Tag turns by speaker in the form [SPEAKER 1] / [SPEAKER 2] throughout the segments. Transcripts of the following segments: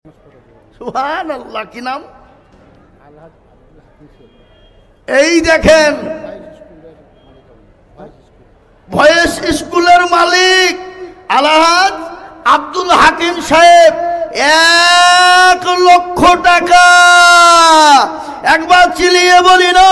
[SPEAKER 1] সুবহানাল্লাহ। কি নাম? এই দেখেন ভয়েস স্কুলের মালিক আলহাজ আব্দুল হাকিম সাহেব 1 লক্ষ টাকা। একবার চিলিয়ে বলি না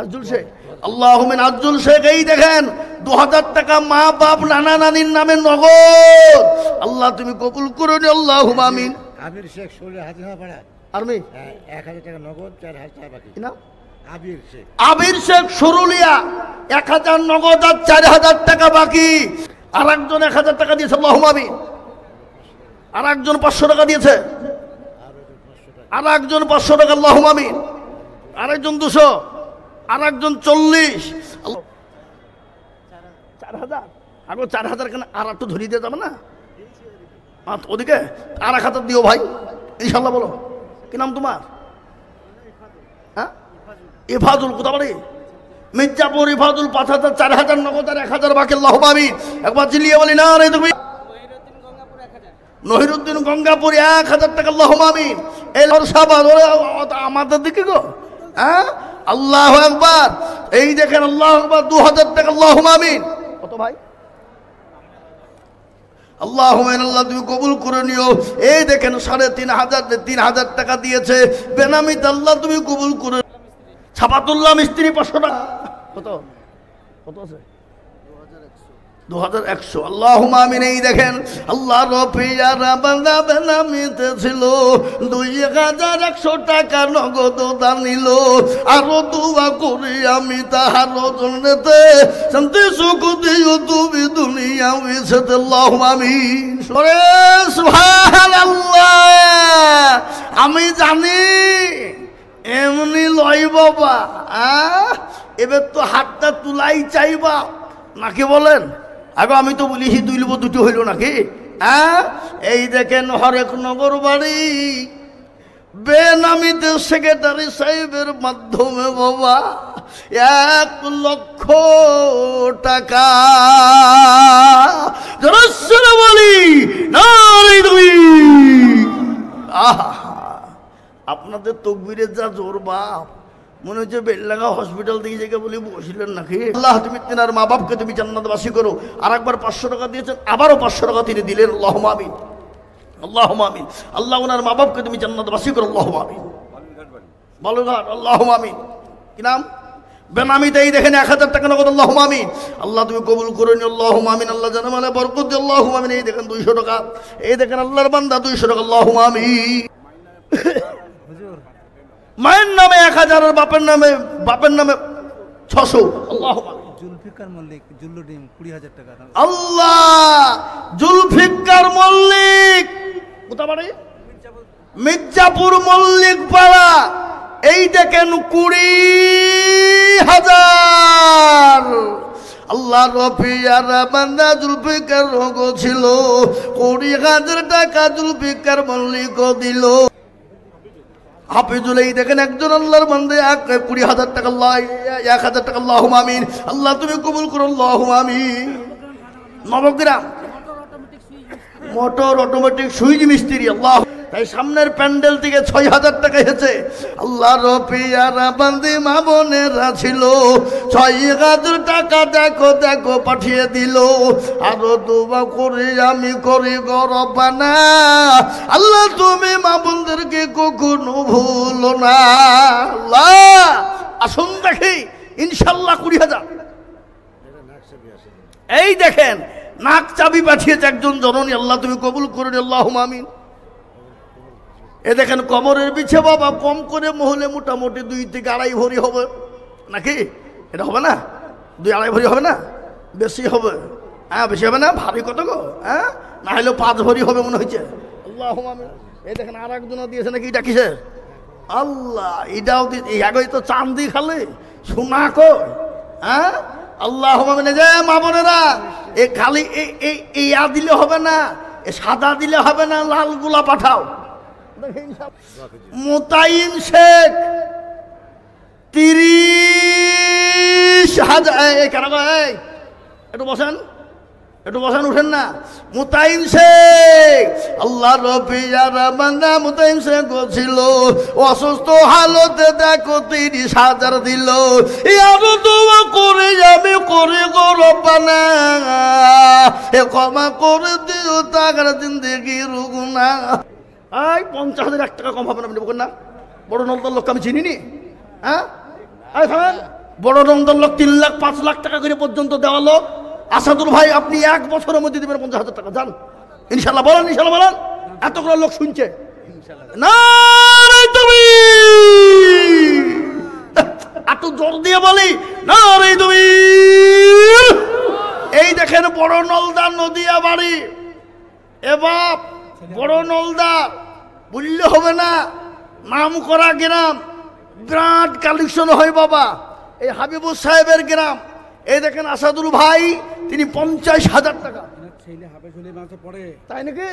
[SPEAKER 1] আব্দুল শেখ, আল্লাহুম্মা আব্দুল শেখ। এই দেখেন 2000 টাকা মা বাপ নানা নানির নামে নগদ। আল্লাহ তুমি কবুল করে নিও, আল্লাহুম্মা আমিন।
[SPEAKER 2] আবির শেখ শরীর হাজিরা পাড়া
[SPEAKER 1] আর্মি
[SPEAKER 2] 1000 টাকা নগদ, 4000 টাকা বাকি।
[SPEAKER 1] কি নাম?
[SPEAKER 2] আবির
[SPEAKER 1] আবির
[SPEAKER 2] শেখ।
[SPEAKER 1] শেখ সরুলিয়া 1000 নগদ আর 4000 টাকা বাকি। আর একজন 1000 টাকা দিয়েছে, আল্লাহুম্মা আমিন। আর একজন 500 টাকা দিয়েছে, আর একজন 500 টাকা, আল্লাহুম্মা আমিন। আর একজন 200, আর একজন 40। 4000 আগে 4000 কেন? আর একটু ধরিয়ে দিয়ে যাবে না ওদিকে? আর 1000 দিও ভাই ইনশাল্লাহ। বলো কি নাম তোমার? হ্যাঁ, ইফাজুল। কোথা বাড়ি? মির্জাপুর। ইফাজুল 5000, 4000 নগদ আর 1000 বাকি, আল্লাহুম্মা আমিন। একবার চিল্লিয়ে বলি না রে তুমি। নহিরুদ্দিন গঙ্গাপুর 1000 টাকা, আল্লাহুম্মা আমিন। এই সাবাদ আমাদের দিকে গো। হ্যাঁ, আল্লাহু আকবার। এই দেখেন আল্লাহু আকবার 2000 টাকা, আল্লাহুম্মা আমিন। কত ভাই? আল্লাহুম্মা আল্লাহ তুমি কবুল করে নিও। এই দেখেন 3500 টাকা দিয়েছে বেনামিতে, আল্লাহ তুমি কবুল করে। ছাপাতুল্লাহ মিস্ত্রি 500 টাকা। কত কত আছে? 2100, আল্লাহুম্মা আমিন। এই দেখেন আল্লাহর রফিয়ারা বান্দা বেনামিতে ছিল 2100 টাকা নগদ দান নিল। আরো দোয়া করি আমি তাহার জন্যতে শান্তি সুখ দিও তুমি দুনিয়া বিছেতে, আল্লাহুম্মা আমিন। সুবহানাল্লাহ। আমি জানি এমনি লয় বাবা। এবার তো হাতটা তুলাই চাইবা নাকি বলেন? আগে আমি তো বলি 2 লব 2টো হইল নাকি? এই দেখেন হরেক নগর বাড়ি বেনামিতে সেক্রেটারি সাহেবের মাধ্যমে বাবা 1 লক্ষ টাকা। বলি আপনাদের তকবীরের যা জোর বাপ, মনে হচ্ছে বেললাগা হসপিটাল থেকে জায়গা বলে বসিলেন নাকি? আল্লাহ তুমি তিনার মা বাপকে তুমি জান্নাতবাসী করো। আর একবার 500 টাকা দিয়েছেন, আবারও 500 টাকা তিনি দিলেন, আল্লাহুম্মা আমিন, আল্লাহুম্মা আমিন। আল্লাহ ওনার মা বাপকে তুমি জান্নাতবাসী করো, আল্লাহুম্মা আমিন। বালুঘাট, আল্লাহুম্মা আমিন। কি নাম? বেনামিতে এই দেখেন 1000 টাকা নগদ, আল্লাহুম্মা আমিন। আল্লাহ তুমি কবুল করে নিও, আল্লাহুম্মা আমিন। আল্লাহ জানে মানে বরকত দিও, আল্লাহুম্মা আমিন। এই দেখেন 200 টাকা। এই দেখেন আল্লাহর বান্দা 200 টাকা, আল্লাহুম্মা আমিন। মায়ের নামে 1000 আর বাপের নামে 600, আল্লাহুম্মা আমিন।
[SPEAKER 3] জুলফিকার মল্লিক জুল্লুডিম 20000 টাকা।
[SPEAKER 1] আল্লাহ, জুলফিকার মল্লিক কোথা বাড়ি? মির্জাপুর মল্লিক পাড়া। এই দেখেন 20,000। আল্লাহ রফিয়ারা বান্দা জুলফিকার রোগ ছিল 20,000 টাকা জুলফিকার মল্লিক দিল। হাফিজুল। এই দেখেন একজন আল্লাহর বান্দা 20,000 টাকা, আল্লাহ 1000 টাকা, আল্লাহুম্মা আমিন। আল্লাহ তুমি কবুল করো, আল্লাহুম্মা আমিন। নবগ্রাম মোটর অটোমেটিক সুইচ মিস্ত্রি, আল্লাহ। তাই সামনের প্যান্ডেল থেকে 6,000 টাকা এসেছে। আল্লাহ রফিয়ারা বান্দি মা বোনেরা ছিল 6,000 টাকা দেখো দেখো পাঠিয়ে দিল। আরো দোয়া করি আমি করি গরবানা, আল্লাহ তুমি মা বোনদেরকে কখনো ভুলো না। আল্লাহ আসুন দেখি ইনশাল্লাহ 20,000। এই দেখেন নাক চাবি পাঠিয়েছে একজন জননী, আল্লাহ তুমি কবুল করে নিও, আল্লাহুম্মা আমিন। এ দেখেন কবরের বিছে বাবা কম করে মহলে মোটামুটি 2 থেকে 2.5 ভরি হবে নাকি? এটা হবে না? 2-2.5 ভরি হবে না? বেশি হবে। হ্যাঁ বেশি হবে না? ভারী কত গো? হ্যাঁ না হলেও 5 ভরি হবে মনে হচ্ছে, আল্লাহুম্মা আমিন। এই দেখেন আর একজনও দিয়েছে নাকি? এটা কিসে? আল্লাহ এটাও আগে তো চান্দি খালে সোনা কো। হ্যাঁ আল্লাহুম্মা আমিন। যে মা বোনেরা এ খালি এই দিলে হবে না, এ সাদা দিলে হবে না, লালগুলা পাঠাও। মোতাইন শেখ 30,000। কেন একটু বসেন। একটু বসান, উঠেন না। মুতাইম শেখ, আল্লাহ রবিয়ারা বান্দা মুতাইম শেখ ছিল অসুস্থ হালতে, দেখো 30,000 দিল। আরো দোয়া করে আমি করে গো রব্বানা, এ ক্ষমা করে দিও তাগার জিন্দেগির গুনাহ। এই 50,000 1 টাকা কম হবে না, আপনি বলেন না? বড় নলদার লোক আমি চিনিনি, হ্যাঁ? বড় নলদার লোক 3 লাখ 5 লাখ টাকা করে পর্যন্ত দেওয়া লোক। আসাদুল ভাই আপনি 1 বছরের মধ্যে দিবেন 50,000 টাকা, যান ইনশাল্লাহ। বলেন ইনশাল্লাহ, বলেন। এতগুলো লোক শুনছে না, তুমি এত জোর দিয়ে বলি না রে তুমি। এই দেখেন বড় নলদা নদিয়া বাড়ি, এবার বড় নলদা বললে হবে না, নাম করা গ্রাম, বিরাট কালেকশন হয় বাবা। এই হাবিবুর সাহেবের গ্রাম। এই দেখেন আসাদুল ভাই, তিনি 50,000 টাকা। তাই নাকি?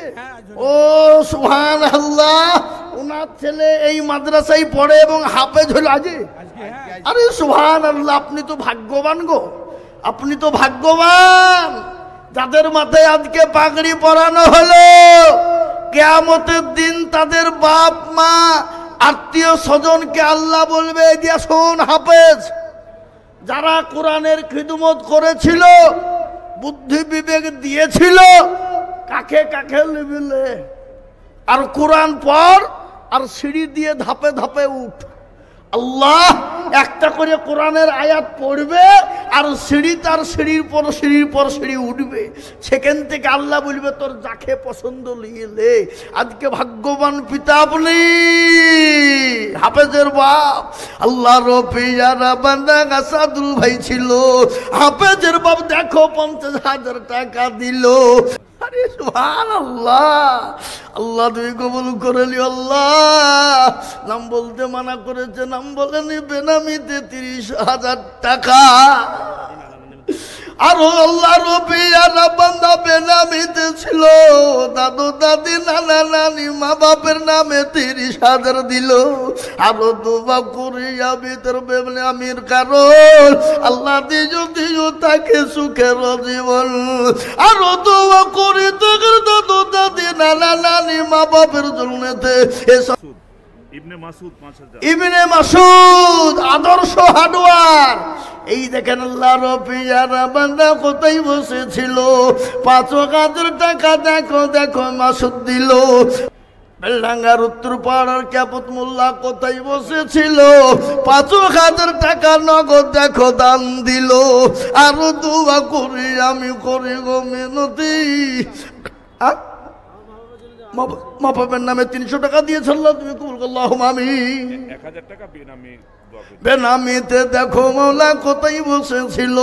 [SPEAKER 1] ও সুবহানাল্লাহ, ওনার ছেলে এই মাদ্রাসায় পড়ে এবং হাফেজ হল আজকে। আরে সুবহানাল্লাহ, আপনি তো ভাগ্যবান গো, আপনি তো ভাগ্যবান যাদের মাথায় আজকে পাগড়ি পরানো হলো। কিয়ামতের দিন তাদের বাপ মা আত্মীয় স্বজনকে আল্লাহ বলবে, দিয়া শোন হাফেজ, যারা কোরআনের খিদমত করেছিল, বুদ্ধি বিবেক দিয়েছিল, কাকে কাকে লিবিলে, আর কোরআন পড় আর সিঁড়ি দিয়ে ধাপে ধাপে উঠ। আল্লাহ একটা করে কোরআনের আয়াত পড়বে আর সিঁড়ি তার সিঁড়ির পর সিঁড়ির পর সিঁড়ি উঠবে। সেখান থেকে আল্লাহ বলবে তোর যাকে পছন্দ লিয়ে। আজকে ভাগ্যবান পিতা আপনি, হাফেজের বাপ। আল্লাহ রবিয়ারা বান্দা আসাদুল ভাই ছিল হাফেজের বাপ, দেখো 50,000 টাকা দিল। আরে সুবহানাল্লাহ, আল্লাহ তুমি কবুল করে নিও। আল্লাহ নাম বলতে মানা করেছে, নাম বলেনি, বেনামিতে 30,000 টাকা। আরো আল্লাহ রবিয়ারা বান্দা বেনামিতে ছিল, দাদু দাদি নানা নানি মা বাপের নামে 30,000 দিল। আরো দুবা করিয়া ভিতর বেবনে আমির কারণ আল্লাহ দিও দিও তাকে সুখের জীবন। আরো দুবা করি তোর দাদু দাদি নানা নানি মা বাপের জন্যতে ইবনে মাসুদ আদর্শ হাডওয়ার। এই দেখেন আল্লাহ রবিয়ারা বান্দা কোথায় বসেছিল, 5,000 টাকা দেখো দেখো মাসুদ দিল। বেলডাঙ্গার উত্তর পাড়ার ক্যাপত মোল্লা কোথায় বসেছিল, 5,000 টাকা নগদ দেখো দান দিল। আরো দোয়া করি আমি করি গো মিনতি, মা বাবার নামে 300 টাকা দিয়েছে আল্লাহ, তুমি কবুল করো আল্লাহুম্মা আমিন।
[SPEAKER 4] 1000 টাকা
[SPEAKER 1] বেনামিতে দেখো মৌলা কোথায় বসেছিল,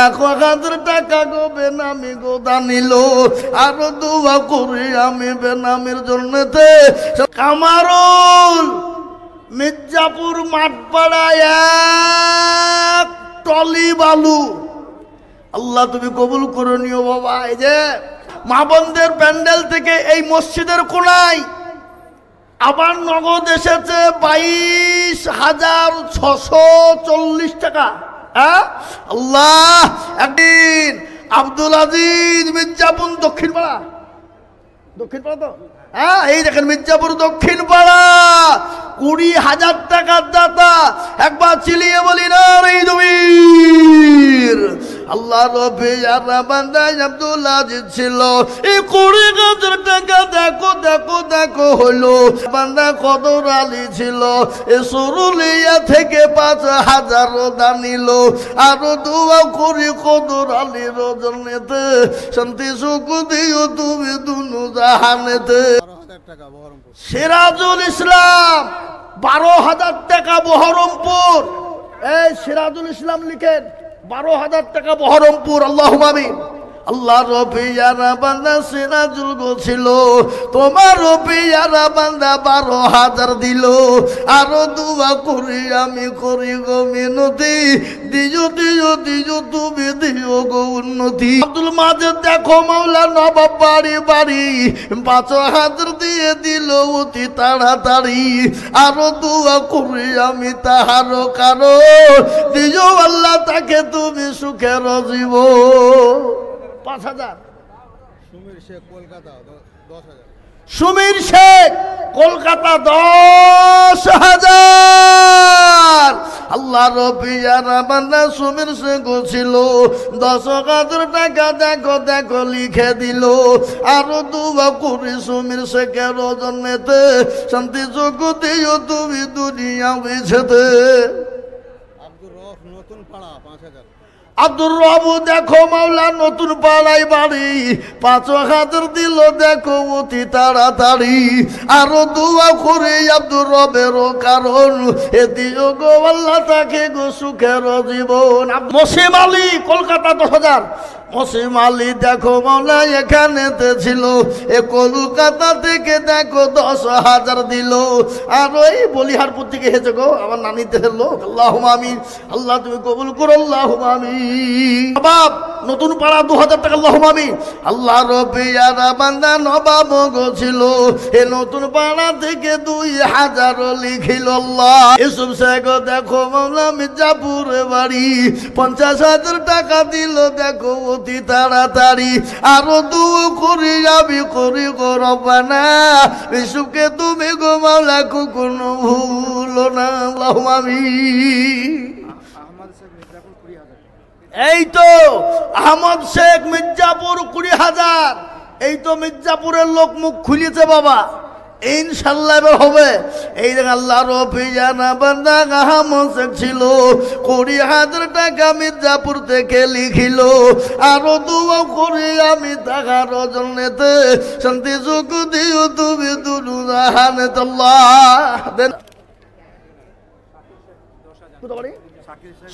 [SPEAKER 1] 1,000 টাকা গো বেনামি গো দানিল। আরো দোয়া করি আমি বেনামির জন্যতে। কামারুল মির্জাপুর মাঠপাড়ায় 1 টলি বালু, আল্লাহ তুমি কবুল করে নিও বাবা। এই যে মা বোনদের প্যান্ডেল থেকে এই মসজিদের কোনায় আবার নগদ এসেছে 22,640 টাকা। হ্যাঁ আল্লাহ, একদিন আব্দুল আজিজ মির্জাপুর দক্ষিণ পাড়া তো, হ্যাঁ এই দেখেন মির্জাপুর দক্ষিণ পাড়া 20,000 টাকার দাতা। একবার চিলিয়ে বলি না রে তুমি। আল্লাহ রবিয়ারা বান্দা আব্দুল আজিজ ছিল, এই 20,000 টাকা দেখো দেখো দেখো হলো। বান্দা কদর আলী ছিল, এ সরুলিয়া থেকে 5,000 দানিল। আরো দোয়া করি কদর আলীর জন্যতে শান্তি সুখ দিও তুমি দুনু জাহানেতে। সিরাজুল ইসলাম 12,000 টাকা বহরমপুর। এই সিরাজুল ইসলাম লিখেন 12,000 টাকা বহরমপুর, আল্লাহুম্মা আমিন। আল্লাহ রবিয়ারা বান্দা সিরাজুল গো ছিল, তোমার রবিয়ারা বান্দা 12,000 দিল। আরো দোয়া করি আমি করি গো মিনতি, দিও দিও দিও তুমি দিও গো উন্নতি। আব্দুল মাজেদ দেখো মাওলা নবাব বাড়ি বাড়ি 5,000 দিয়ে দিল অতি তাড়াতাড়ি। আরো দোয়া করি আমি তাহারও কারো, দিও আল্লাহ তাকে তুমি সুখের জীবন। 5,000।
[SPEAKER 2] সুমির শেখ কলকাতা 10,000।
[SPEAKER 1] সুমির শেখ কলকাতা 10,000। আল্লাহ রবিয়ার বান্দা সুমির শেখ ছিল 10,000 টাকা। দেখো দেখো লিখে দিল। আরো দুয়া করি সুমির শেখের জন্যেতে শান্তি জগতেও তুমি দুনিয়া বিছেতে।
[SPEAKER 2] আব্দুর রফ নতুন পাড়া 5,000।
[SPEAKER 1] আব্দুর রবু দেখো মাওলা নতুন পাড়ায় বাড়ি 5,000 দিল। দেখো অতি তাড়াতাড়ি। আরো দোয়া করে আব্দুর রবেরও কারণ এদিও গো আল্লাহ তাকে গো সুখের জীবন। মসিম আলী কলকাতা 10,000। মসিম আলী দেখো মাওলা এখানেতে ছিল এ কলকাতা থেকে দেখো 10,000 দিল। আর ওই বলিহারপুর থেকে হেঁচে গো আমার নানিতে লোক। আল্লাহুম্মা আমিন। আল্লাহ তুমি কবুল করো। আল্লাহুম্মা আমিন। বাপ নতুন পাড়া 2,000 টাকা। আল্লাহুম্মা আমিন। আল্লাহ রবিয়ার বান্দা নবাব গো ছিল এ নতুন পাড়া থেকে 2,000 লিখিল। আল্লাহ ইউসুফ শেখ দেখো মাওলা মির্জাপুরে বাড়ি 50,000 টাকা দিল। দেখো অতি তাড়াতাড়ি। আরো দুয়া করি আমি করি গো রব্বানা ইউসুফকে তুমি গো মাওলা কখনো ভুলো না। আল্লাহুম্মা আমিন। এই তো আহমদ শেখ মির্জাপুর 20,000। এই তো মির্জাপুরের লোক মুখ খুলিয়েছে বাবা। ইনশাআল্লাহ এবার হবে। এই দেখ আল্লাহ রফিজানা বান্দা আহমদ শেখ ছিল 20,000 টাকা মির্জাপুর থেকে লিখিল। আরো দোয়া করি আমি তাহার জন্যেতে শান্তি সুখ দিও তুমি দুনু জাহানেতে। আল্লাহ দেন।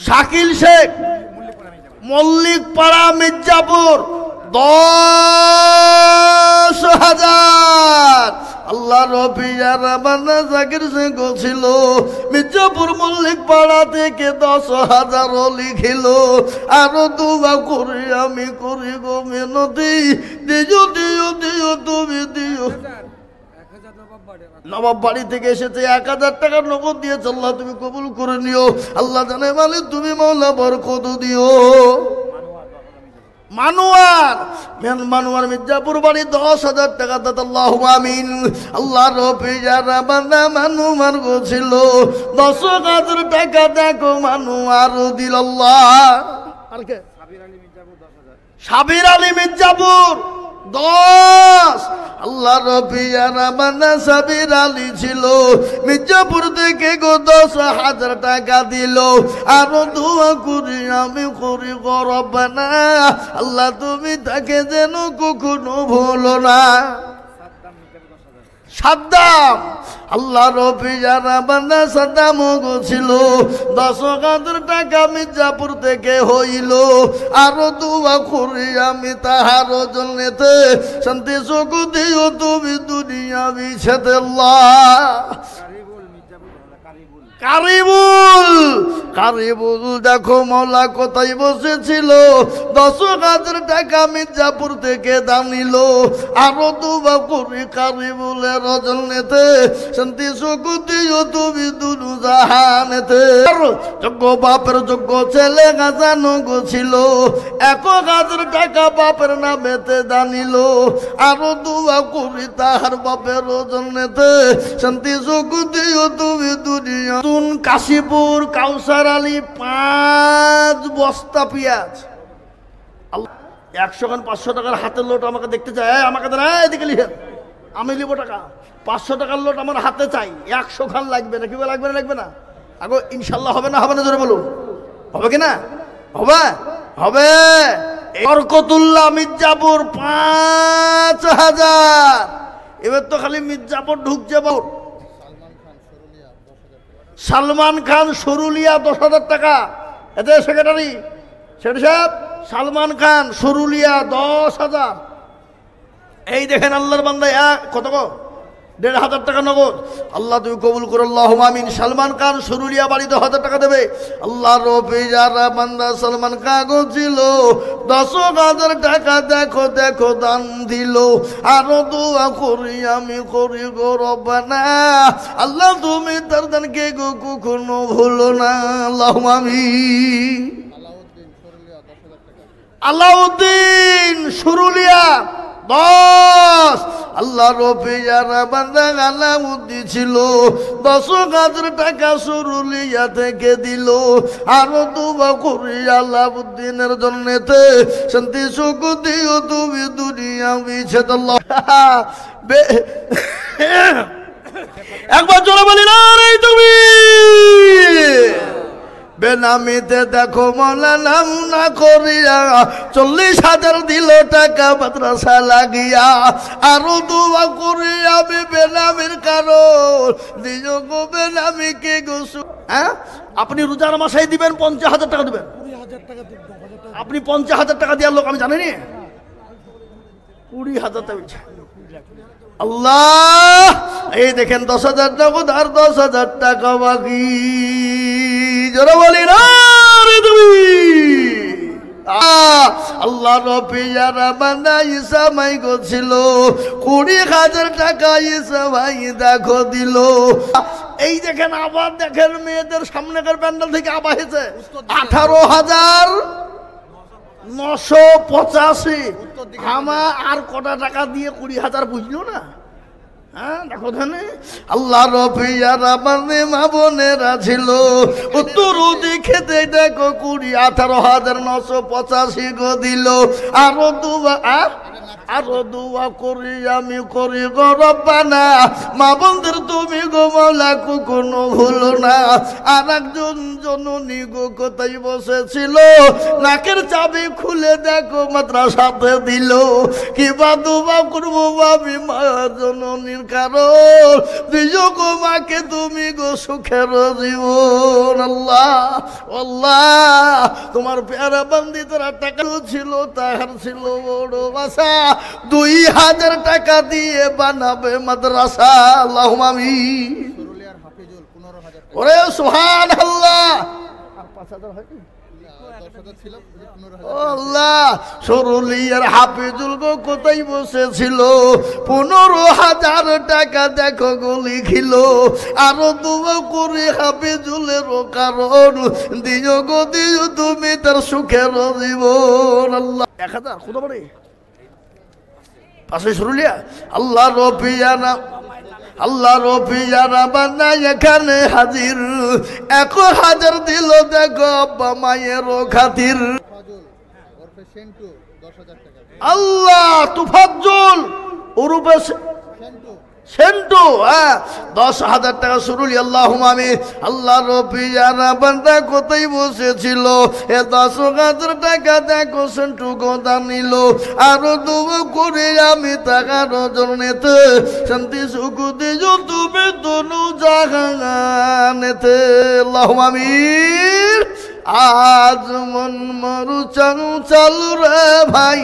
[SPEAKER 1] শাকিল শেখ মল্লিকপাড়া মির্জাপুর 10,000। আল্লাহ রবিয়ার বান্দা জাকির শেখ ছিল মির্জাপুর মল্লিকপাড়া থেকে 10,000 লিখিল। আরো দোয়া করি আমি করি গো মিনতি দিও দিও দিও তুমি দিও। নবাব বাড়ি থেকে এসেছে 1,000 টাকা নগদ দিয়েছে। আল্লাহ তুমি কবুল করে নিও। আল্লাহ জানে মানে তুমি মাওলা বরকত দিও। মানুয়ার মির্জাপুর বাড়ি 10,000 টাকা দাদা। আল্লাহুম্মা আমিন। আল্লাহ রফিজার বান্দা মানুয়ার গো ছিল 10,000 টাকা। দেখো মানুয়ার দিল। আল্লাহ আর কে সাবির আলী মির্জাপুর 10। আল্লাহ রফিয়ার বান্দা সাবির আলী ছিল মির্জাপুর থেকে গো 10,000 টাকা দিল। আরো দোয়া করি আমি করি গো রব্বানা আল্লাহ তুমি তাকে যেন কখনো ভুলো না। সাদ্দাম আল্লাহ রফিজার বান্দা সাদ্দাম গো ছিল 10,000 টাকা মির্জাপুর থেকে হইল। আরো দোয়া করি আমি তাহার জন্যেতে শান্তি সুখ দিও তুমি দুনিয়া বিছেতে। আল্লাহ কারিবুল দেখো মৌলা কোথায় বসেছিল 10,000 টাকা মির্জাপুর থেকে দানিল। আরো দুবা করি কারিবুলের জন্যেতে শান্তি সুখ দিও তুমি দুনু জাহানেতে। যোগ্য বাপের যোগ্য ছেলে গাজানো গো ছিল 1,000 টাকা বাপের নামেতে দানিল। আরো দুবা করি তাহার বাপের জন্যেতে শান্তি সুখ দিও তুমি দুনিয়া। কাশীপুর কাউসার আলী 5 বস্তা পেঁয়াজ। 100 খান 500 টাকার হাতের লোট আমাকে দেখতে চাই। আমাকে এদিকে লিখেন আমি নিব টাকা। 500 টাকার লোট আমার হাতে চাই। 100 খান লাগবে না। কি লাগবে না লাগবে না আগো ইনশাল্লাহ হবে না হবে না জোরে বলুন। হবে কিনা হবে হবে। বরকতুল্লাহ মির্জাপুর 5,000। এবার তো খালি মির্জাপুর ঢুকছে বহুত। সালমান খান সরুলিয়া 10,000 টাকা। এতে সেক্রেটারি সাহেব সালমান খান সরুলিয়া 10,000। এই দেখেন আল্লাহর বান্দা কত গো 1,500 টাকা নগদ। আল্লাহ তুমি কবুল করো। আল্লাহুম্মা আমিন। সালমান খান সরুলিয়া বাড়ি 10,000 টাকা দেবে। আল্লাহ রফিজার বান্দা সালমান খান ছিল 10,000 টাকা। দেখো দেখো দান দিল। আরো দোয়া করি আমি করি গো রব্বানা আল্লাহ তুমি তার দানকে গো কখনো ভুলো না। আল্লাহুম্মা আমিন। আলাউদ্দিন সুরুলিয়া 10। আল্লাহ রফিয়ারা বান্দা আলাউদ্দিন ছিল 10,000 টাকা সুরুলিয়া থেকে দিল। আরো দুবা করি আলাউদ্দিনের জন্যতে শান্তি সুখ দিও তুমি দুনিয়া বিছেদ আল্লাহ। একবার জোরে বলি না রে তুমি বেনামিতে দেখো মৌলানা না করিয়া 40,000 দিল টাকা মাদ্রাসা লাগিয়া। আরো দোয়া করি আমি বেনামির কারণ দিও গো বেনামিকে গোসু। হ্যাঁ আপনি রোজার মাসাই দিবেন 50,000 টাকা দিবেন। আপনি 50,000 টাকা দেওয়ার লোক আমি জানিনি। 20,000 টাকা আল্লাহ এই দেখেন 10,000 টাকা আর 10,000 টাকা বাকি। জোরে বলি না রে তুমি আল্লাহ রফিয়ারা বান্দা ঈসা মাই গছিল 20,000 টাকা ঈসা ভাই দেখো দিল। এই দেখেন আবার দেখেন মেয়েদের সামনেকার প্যান্ডেল থেকে আবার হয়েছে 18,985। আমা আর কটা টাকা দিয়ে 20,000 বুঝলো না। হ্যাঁ দেখো ধানে আল্লাহ রফিয়ারা মানে মা বোনেরা ছিল উত্তর দিকে দেখো 18,985 গো দিল। আরো দুয়া করি আমি করি গো রব্বানা মা বোনদের তুমি গো মাওলা কোনো ভুলো না। আর একজন জননী গো কোথায় বসেছিল নাকের চাবি খুলে দেখো মাদ্রাসাতে দিল। কিবা দুবা করবো আমি মা জননীর কারণ দিও গো মাকে তুমি গো সুখের জীবন। আল্লাহ আল্লাহ তোমার পেয়ারা বান্দি তোরা টাকা ছিল তাহার ছিল বড় বাসা 2,000 টাকা দিয়ে বানাবে মাদ্রাসা। আল্লাহুম্মা আমিন।
[SPEAKER 2] সরুলিয়ার হাফিজুল 15,000 টাকা।
[SPEAKER 1] ওরে সুবহানাল্লাহ। আর 5,000 হয় কি?
[SPEAKER 2] 10,000 ছিল 15,000।
[SPEAKER 1] আল্লাহ সরুলিয়ার হাফিজুল গো কোথায় বসেছিল 15,000 টাকা দেখো গো লিখিল। আরো দুবা করে হাফিজুলের কারণ দিও গো দিও তুমি তার সুখের জীবন। আল্লাহ 1,000 কত বড় পাশে সরুলিয়া আল্লাহ রফিয়ারা বান্দা এখানে হাজির 1,000 দিল দেখো আব্বা মায়ের খাতির।
[SPEAKER 2] ফাজুল ওরফে সেন্টু 10,000 টাকা।
[SPEAKER 1] আল্লাহ তুফাজ্জল ওরূপে
[SPEAKER 2] সেন্টু
[SPEAKER 1] সেন্টু 10,000 টাকা সুরুলি। আল্লাহুম্মা আমিন। আল্লাহ রফিয়ারা বান্দা কোথায় বসেছিল 10,000 টাকা দেখো সেন্টু গোদা নিল। আরো দুবা করে আমি টাকার জন্যতে শান্তি সুখ দিও তুমি দনু জাহানেতে। আল্লাহুম্মা আমিন। আজ মন মরু চালু রে ভাই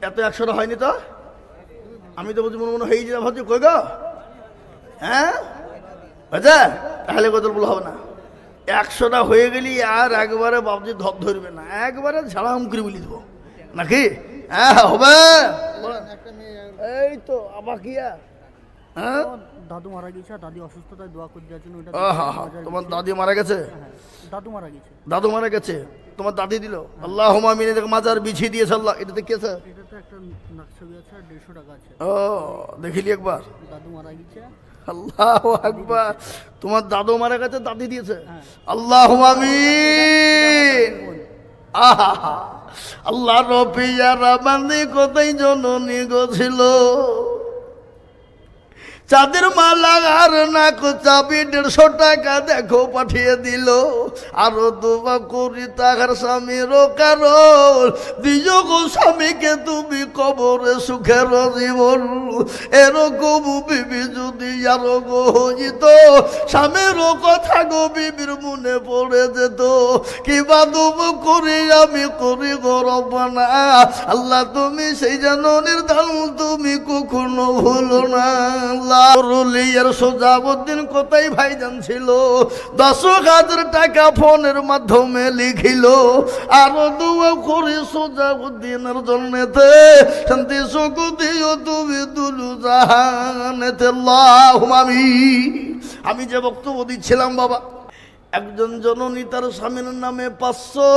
[SPEAKER 1] এত 100টা হয়নি তো আমি তো বুঝি মনে মনে হয়ে যা ভাবছি কই গো। হ্যাঁ বুঝা তাহলে কত বলা হবে না 100টা হয়ে গেলি আর একবারে বাবজি ধরবে না একবারে ঝাড়াম করে বলি দেবো নাকি। হ্যাঁ হবে
[SPEAKER 2] একটা মেয়ে
[SPEAKER 1] এই তো আবাকিয়া। হ্যাঁ
[SPEAKER 3] দাদু মারা গেছে, দাদি অসুস্থতায় দোয়া করে দেওয়ার জন্য
[SPEAKER 1] তোমার দাদি মারা গেছে।
[SPEAKER 3] দাদু মারা গেছে।
[SPEAKER 1] দাদু মারা গেছে তোমার দাদি দিল। আল্লাহুম্মা আমিন। দেখো মাজার বিছিয়ে দিয়েছে আল্লাহ। এটাতে কি আছে?
[SPEAKER 3] এটাতে একটা নাকছবি আছে আর 150 টাকা আছে।
[SPEAKER 1] ও দেখিলি একবার।
[SPEAKER 3] দাদু মারা গেছে।
[SPEAKER 1] আল্লাহু আকবার। তোমার দাদু মারা গেছে দাদি দিয়েছে। আল্লাহুম্মা আমিন। আহা আল্লাহ রফিয়ারা বান্দি কোথায় জননী গো ছিল চাঁদের মালা আর নাক চাবি 150 টাকা দেখো পাঠিয়ে দিল। আরো দুবা করি তাহার স্বামীর কারণ দিও গো স্বামীকে তুমি কবরে সুখের জীবন। এরকম বিবি যদি আরো গো হইত স্বামীর কথা গো বিবির মনে পড়ে যেত। কিবা দুব করি আমি করি গো রব্বানা আল্লাহ তুমি সেই জননীর দান তুমি কখনো ভুলো না। রুলিয়ার সোজাবুদ্দিন কোথায় ভাইজান ছিল 10,000 টাকা ফোনের মাধ্যমে লিখিল। আরো দুয়া করি সোজাবুদ্দিনের জন্যতে শান্তি সুখ দিও তুমি দুলু জাহানেতে। আল্লাহুম্মা আমিন। আমি যে বক্তব্য দিচ্ছিলাম বাবা একজন জননী তার স্বামীর নামে 500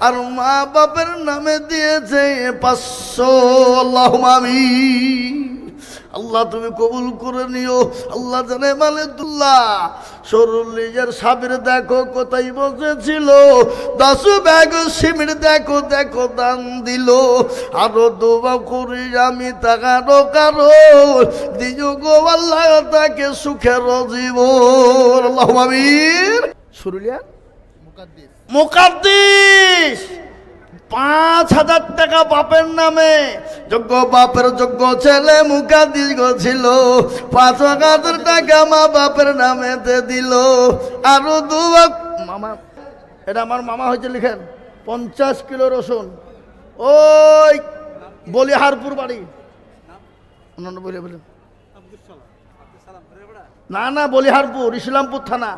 [SPEAKER 1] আর মা বাপের নামে দিয়েছে 500। আল্লাহুম্মা আমিন। আল্লাহ তুমি কবুল করে নিও। আল্লাহ জানে মালিকুল্লাহ সরুলিয়ার সাবির দেখো কোথায় বসেছিল, 10 ব্যাগ সিমেন্ট দেখো দেখো দান দিল। আরো দোয়া করি আমি তাকারো কারো দিও গো আল্লাহ তাকে সুখের জীবন। আল্লাহুম্মা আমিন। সরুলিয়া মুকাদ্দিস 5,000 টাকা বাপের নামে, যোগ্য বাপের যোগ্য ছেলে মুকাদ্দিস ছিল, 5,000 টাকা মা বাপের নামে দিল। আরো দুয়া মামা, এটা আমার মামা হয়েছে লিখেন 50 কিলো রসুন, ওই বলিহারপুর বাড়ি, না না বলিহারপুর ইসলামপুর থানা,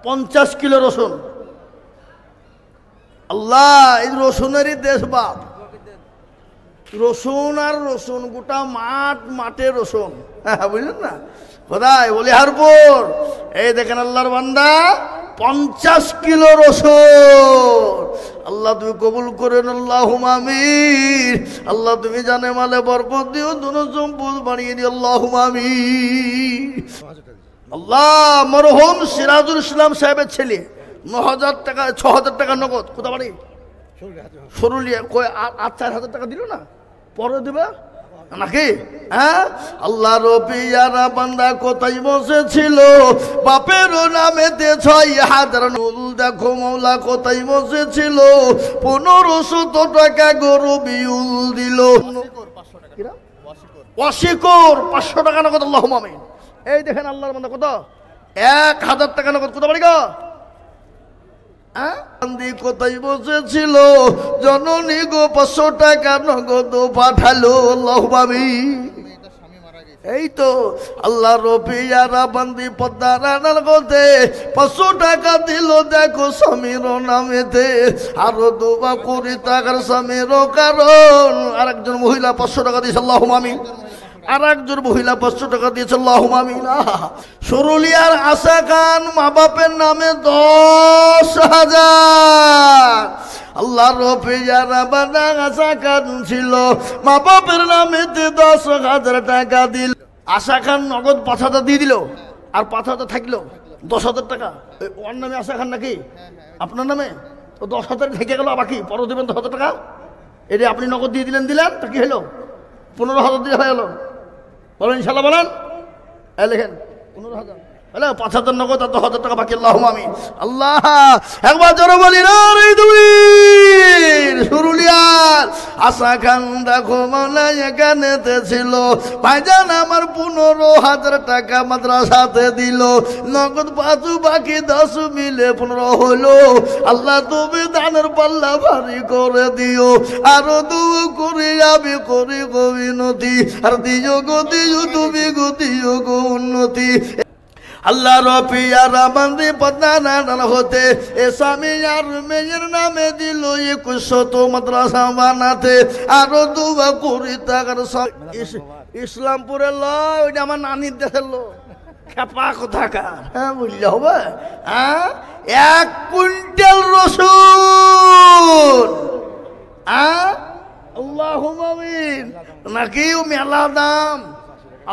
[SPEAKER 1] 50 কিলো রসুন। আল্লাহ এই রসুনেরই দেশ বাপ, রসুন আর রসুন, গোটা মাঠে রসুন। হ্যাঁ বুঝলেন না কোথায়? বলিহারপুর। এই দেখেন আল্লাহর বান্দা 50 কিলো রসুন। আল্লাহ তুমি কবুল করেন। আল্লাহুম্মা আমিন। আল্লাহ তুমি জানে মালে বরকত দিও, দুনো সম্পদ বাড়িয়ে দিও। আল্লাহুম্মা আমিন। আল্লাহ মরহুম সিরাজুল ইসলাম সাহেবের ছেলে 9,000 টাকা 6,000 টাকা নগদ। কোথা বাড়ি? সরুলিয়া। কই 8-4,000 টাকা দিল না, পরে দেবে নাকি? হ্যাঁ আল্লাহ রবিয়ারা বান্দা কোথায় বসেছিল, বাপের নামেতে 6,000 নুল দেখো মৌলা কোথায় বসেছিল, 1500 টাকা গরু বিউল দিল। ওয়াশিকর 500 টাকা নগদ। আল্লাহুম্মা আমিন। এই দেখেন আল্লাহর বান্দা কত 1,000 টাকা নগদ। কোথা বাড়ি গো? কোথায় বসেছিল, জননী গো 500 টাকা নগদ পাঠালো। আল্লাহুম্মা আমিন। এই তো আল্লাহ রবিয়ারা বান্দি পদ্মা রানার গতে 500 টাকা দিল দেখো স্বামীর নামেতে। আরো দোয়া করি টাকার স্বামীর কারণ আরেকজন মহিলা 500 টাকা দিয়েছে। আল্লাহুম্মা আমিন। আর একজন মহিলা 500 টাকা দিয়েছে। আল্লাহুম্মা আমিন। সরুলিয়ার আশা খান মা বাপের নামে 10,000। আল্লাহ রবিয়ারা বান্দা আশা খান ছিল, মা বাপের নামে 10,000 টাকা দিল। আশা খান নগদ 5,000 দিয়ে দিল, আর 5,000 থাকলো 10,000 টাকা। ওর নামে আশা খান নাকি আপনার নামে? তো 10,000 থেকে গেল, বাকি পরে দেবেন 10,000 টাকা। এটা আপনি নগদ দিয়ে দিলেন, তা কি হলো? 15,000 দিয়ে হয়ে গেল। বলেন ইনশাল্লাহ বলেন। লেখেন 15,000 হ্যালো, 5,000 নগদ আর 10,000 টাকা বাকি। আল্লাহুম্মা আমিন। আল্লাহ একবার জোরে বলি না রে তুমি সরুলিয়ার আশা খান দেখো মাওলা এখানেতে ছিল, ভাইজান আমার 15,000 টাকা মাদ্রাসাতে দিল, নগদ 5 বাকি 10 মিলে 15 হলো। আল্লাহ তুমি দানের পাল্লা ভারী করে দিও। আরো দুঃ করি আমি করি গো বিনতি, আর দিও গো দিও তুমি গো দিও গো উন্নতি। আল্লাহ রবিয়ারা বান্দি পদ্মা নানান হতে এ স্বামী আর মেয়ের নামে দিল 2100 মাদ্রাসা বানাতে। আরো দুয়া করি টাকার ইসলামপুরে ওইটা আমার নানির দেশের লোক খেপা কোথাকার। হ্যাঁ বুঝলে হবে। হ্যাঁ 1 কুইন্টাল রসুন। আল্লাহুম্মা আমিন। নাকি মেলা দাম।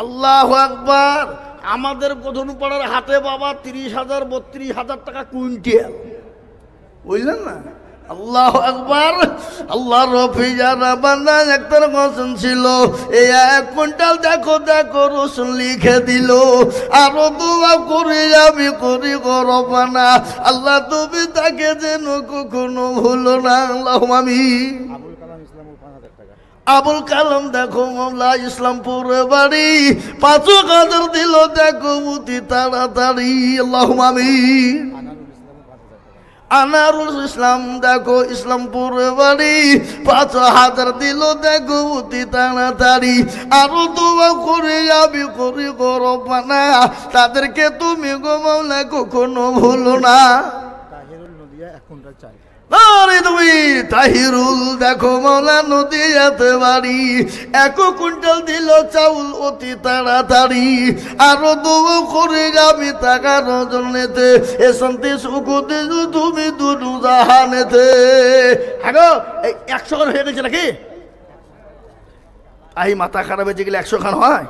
[SPEAKER 1] আল্লাহু আকবার। আমাদের গোধনপাড়ার হাটে বাবা 30,000 32,000 টাকা কুইন্টাল, বুঝলেন না? আল্লাহু আকবার। আল্লাহ রফিজারা বান্দা একটার রসুন ছিল, এই 1 কুইন্টাল দেখো দেখো রসুন লিখে দিল। আরো দোয়া করি আমি করি গো রব্বানা, আল্লাহ তুমি তাকে যেন কখনো ভুলো না। আল্লাহুম্মা আমিন। আবুল কালাম দেখো মাওলা ইসলামপুর বাড়ি, 5,000 দিল দেখো মুতি তাড়াতাড়ি। আল্লাহুম্মা আমিন। আনারুল ইসলাম দেখো ইসলামপুর বাড়ি, 5,000 দিল দেখো মুতি তাড়াতাড়ি। আরো দোয়া করে আমি করি গো রব্বানা, তাদেরকে তুমি গো মাওলা কখনো ভুলো না। আরে তুমি তাহিরুল দেখো মৌলা নদীয়াতে বাড়ি 1 কুইন্টাল দিল চাউল অতি তাড়াতাড়ি আরো দোয়া করে যাবি টাকার জন্যেতে এ শান্তি সুখ দিল তুমি দুনু জাহানেতে। আগো এই 100 খান হয়ে গেছে নাকি? এই মাথা খারাপ হয়েছে গেলে 100 খান হয়?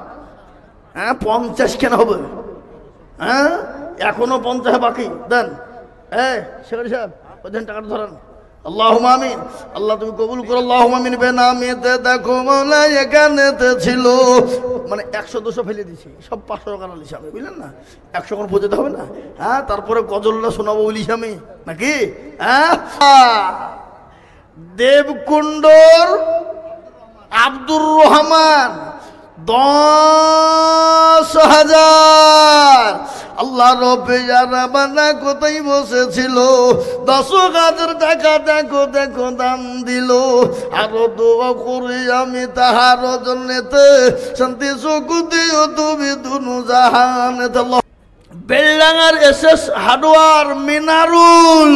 [SPEAKER 1] হ্যাঁ 50 কেন হবে? হ্যাঁ এখনো 50 বাকি দেন। শেখ সাহেব ওদের টাকাটা ধরেন। আল্লাহুম্মা আমিন। আল্লাহ তুমি কবুল করো। আল্লাহুম্মা আমিন। বেনামিতে দেখো মৌলা এখানেতে ছিল মানে 100-200 ফেলে দিছি, সব 500 টাকা নিয়েছি আমি, বুঝলেন না? 100 কোন পৌঁছাতে হবে না? হ্যাঁ তারপরে গজলটা শোনাবো বলিস আমি নাকি? হ্যাঁ দেবকুণ্ডর আব্দুর রহমান 10,000 আল্লাহ রবে যারা বানা কোথায় বসেছিল 10,000 টাকা দেখো দেখো দান দিল আরো দোয়া করি আমি তাহার জন্যেতে শান্তি সুখ দিও তুমি দুনু জাহানেতে। বেলডাঙ্গার এসএস হার্ডওয়্যার মিনারুল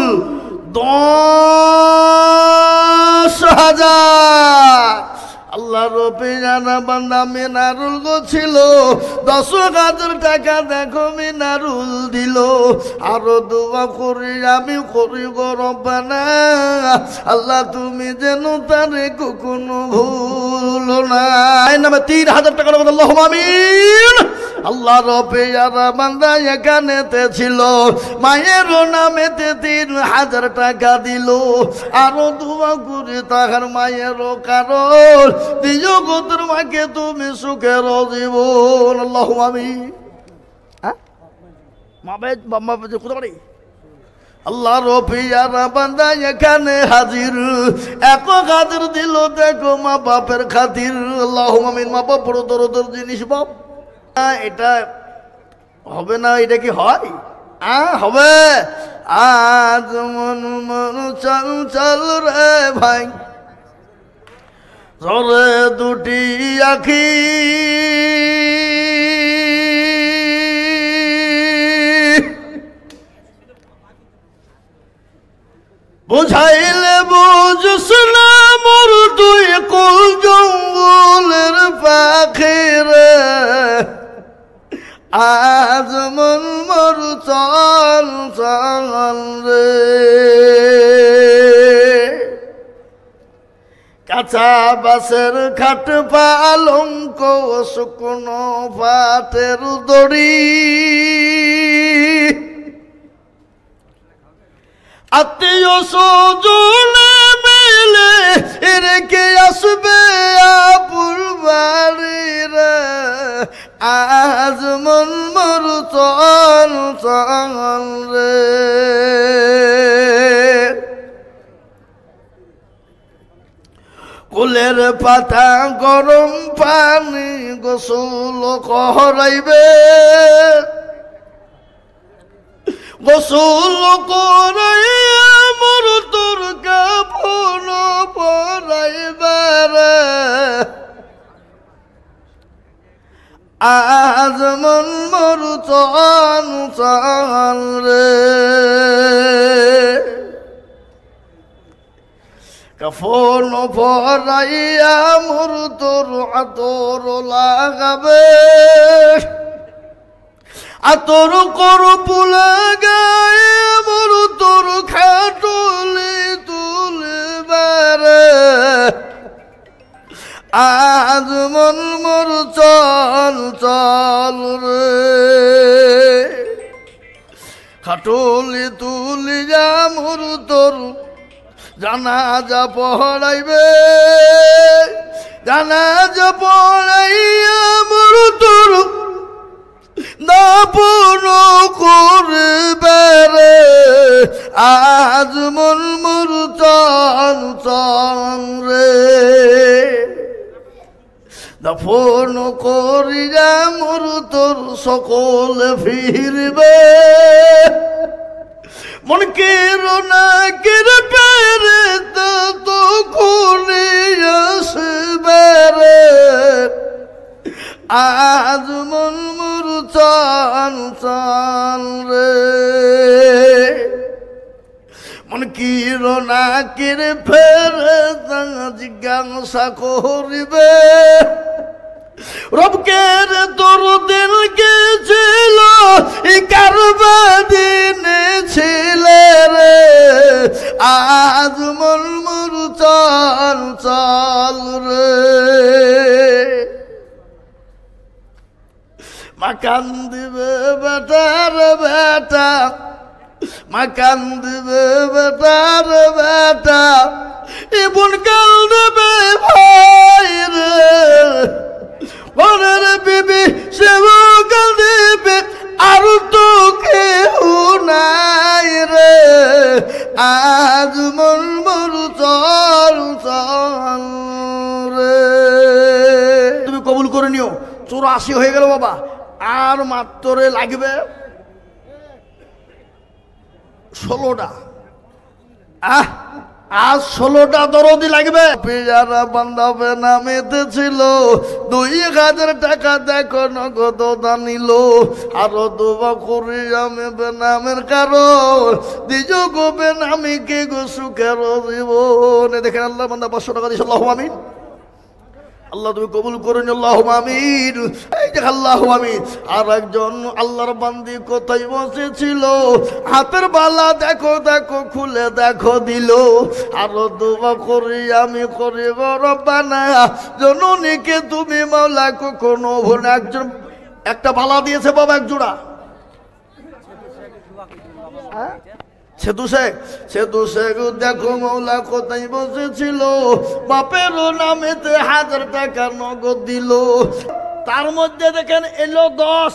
[SPEAKER 1] 10,000 আল্লাহ রবে জানা বান্দা মিনারুল গো ছিল 10,000 টাকা দেখো মিনারুল দিল আরো দোয়া করি আমি করি গো রব্বানা আল্লাহ তুমি যেন তারে কখনো ভুলো না। এই নামে 3,000 টাকা নগদ আল্লাহুম্মা আমিন। আল্লাহ রবে যারা বান্দা এখানেতে ছিল মায়ের নামেতে 3,000 টাকা দিল আরো দোয়া করি তাহার মায়ের কারণ দিও গো তোর মাকে তুমি সুখের জীবন। আল্লাহুম্মা আমিন। হ্যাঁ মা বাবা কোথা বাড়ি? আল্লাহ রবি যারা বান্দা এখানে হাজির 1,000 দিল দেখো মা বাপের খাতির। আল্লাহুম্মা আমিন। মা বাপ বড় দরদের জিনিস বাপ, এটা হবে না? এটা কি হয়? হবে। আজ মন মন চল চল রে ভাই ঝরে দুটি আখি বুঝাইলে বুঝস না মোর তুই কুল জঙ্গলের পাখি রে আজ মন মোর চল চল রে কাঁচা বাসের খাট পালঙ্ক শুকনো পাটের দড়ি আত্মীয় স্বজনে মিলে রেখে আসবে আপুর বাড়ি রে আজ মন মোর চল চল রে কুলের পাতা গরম পানি গোসল করাইবে গোসল করাইয়া মোর তোর কাফন পরাইবার আজ মন মোর চল চল রে কাফন পরাইয়া মোর তোর আতর লাগাবে আতর কর পুলা গায়ে মোর তোর খাটুলি তুলবারে আজ মন মোর চল চল রে খাটুলি তুলি যা মোর তোর জানাজা পড়াইবে জানাজা পড়াইয়া মোর তোর দাপন করবে রে আজ মন মোর চল চল রে দাফন করিয়া মোর তোর সকল ফিরবে মনকে রোনাকের পেরে তো খুলে আসবে রে আজ মন মোর চল চল রে মন মুনকির নাকির ফেরেশতা জিজ্ঞাসা করিবে রবকের দরদিন কে ছিল কারবা দিনে ছিলে রে আজ মন মুর চল চল রে মাকান দিবে বেটার বেটা মাকান দিবে বেটার বেটা ইবন কাল দেবে ভাই রে বনের বিবি সেবা কাল দিবে আর তো কেউ নাই রে আজ মন মর চল চল রে তুমি কবুল করে নিও 84 হয়ে গেল বাবা আর মাত্র লাগবে 16টা আজ 16টা দরদি লাগবে পেয়ারা বান্ধাবে নামেতে ছিল 2000 টাকা দেখো নগদ দানিল আরো দোয়া করি আমি বেনামের কারণ দিজ গো বেনামি কে গো সুখের জীবন দেখেন আল্লাহ বান্দা 500 টাকা দিয়েছে আল্লাহু আমিন আল্লাহ তুমি কবুল করুন আল্লাহুম্মা আমিন এই যে আল্লাহু আমিন আর একজন আল্লাহর বান্দি কোথায় বসেছিল হাতের বালা দেখো দেখো খুলে দেখো দিল আর দোয়া করি আমি করি গো রব্বানা জননীকে তুমি মাওলা কখনো ভুলে একজন একটা বালা দিয়েছে বাবা এক জোড়া সেতু শেখ দেখো মৌলা কোথায় বসেছিল বাপেরও নামেতে 1000 টাকা নগদ দিল তার মধ্যে দেখেন এলো 10